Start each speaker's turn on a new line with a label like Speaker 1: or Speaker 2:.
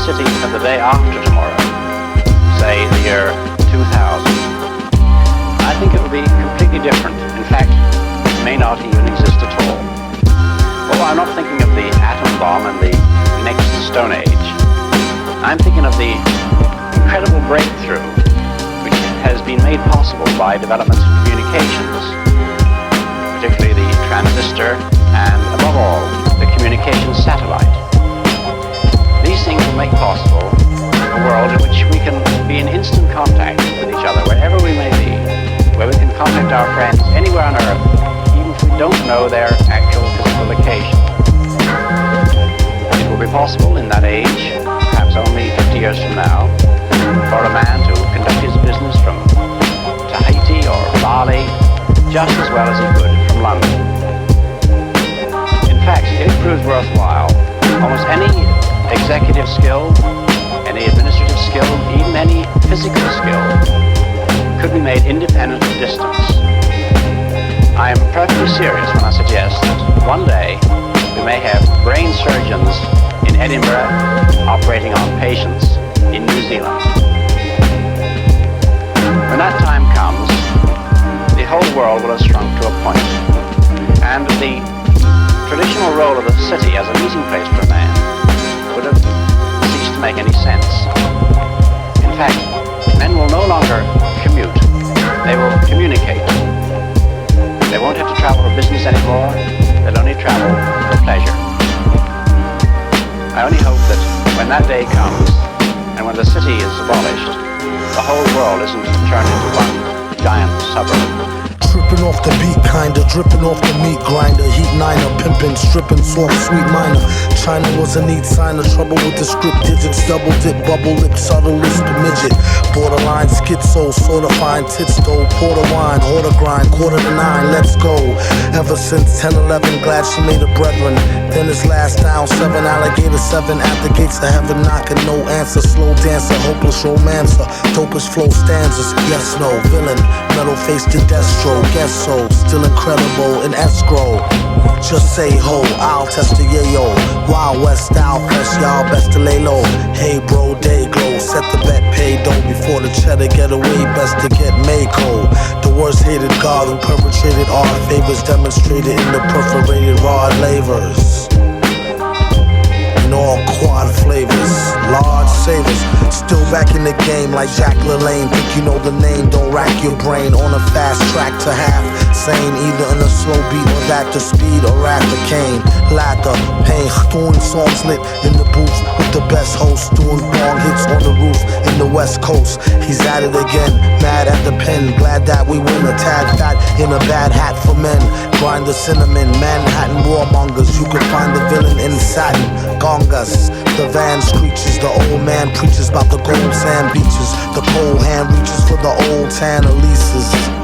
Speaker 1: city of the day after tomorrow, say the year 2000, I think it will be completely different. In fact, it may not even exist at all. Well, I'm not thinking of the atom bomb and the next Stone Age. I'm thinking of the incredible breakthrough which has been made possible by developments in communications, particularly the transistor and, above all, the communications satellite. These things will make possible a world in which we can be in instant contact with each other wherever we may be, where we can contact our friends anywhere on Earth, even if we don't know their actual physical location. It will be possible in that age, perhaps only 50 years from now, for a man to conduct his business from Tahiti or Bali just as well as he could from London. In fact, if it proves worthwhile, almost any executive skill, any administrative skill, even any physical skill could be made independent of distance. I am perfectly serious when I suggest that one day we may have brain surgeons in Edinburgh operating on patients in New Zealand. When that time comes, the whole world will have shrunk to a point, and the traditional role of the city as a meeting place for man would have ceased to make any sense. In fact, men will no longer commute, they will communicate. They won't have to travel for business anymore, they'll only travel for pleasure. I only hope that when that day comes, and when the city is abolished, the whole world isn't turned into one giant suburb.
Speaker 2: Tripping off the beat, kinda dripping off the meat grinder. Heat niner, pimping, stripping, soft, sweet minor. China was a neat signer, trouble with the script digits. Double dip, bubble lip, subtle lisp, midget. Borderline schizo, sorta fine tits though. Porter wine, order grind, 8:45, let's go. Ever since 10-11, glad she made a brethren. Then his last down, 7 alligator, 7 at the gates of heaven knocking. No answer, slow dancer, hopeless romancer. Dopest flow stanzas, yes, no, villain. Metal face to Destro, guess so. Still incredible in escrow. Just say ho, I'll test the yayo. Wild West style, press y'all best to lay low. Hey bro, day glow, set the bet, pay dough. Before the cheddar get away, best to get Mako. The worst hated god who perpetrated odd favors, demonstrated in the perforated rod lavers. In all quad flavors, large savers. Still back in the game like Jack LaLanne. Think you know the name, don't rack your brain. On a fast track to half sane, either in a slow beat or that to speed or rap the cane. Lather, pain, doing songs lit in the booth with the best host, doing bong hits on the roof in the West Coast. He's at it again, mad at the pen, glad that we win. A tag fat in a bad hat for men. Grind the cinnamon, Manhattan warmongers. You can find the villain in satin. Gongas, the van screeches, the old man preaches about the gold sand beaches. The cold hand reaches for the old tan Elises.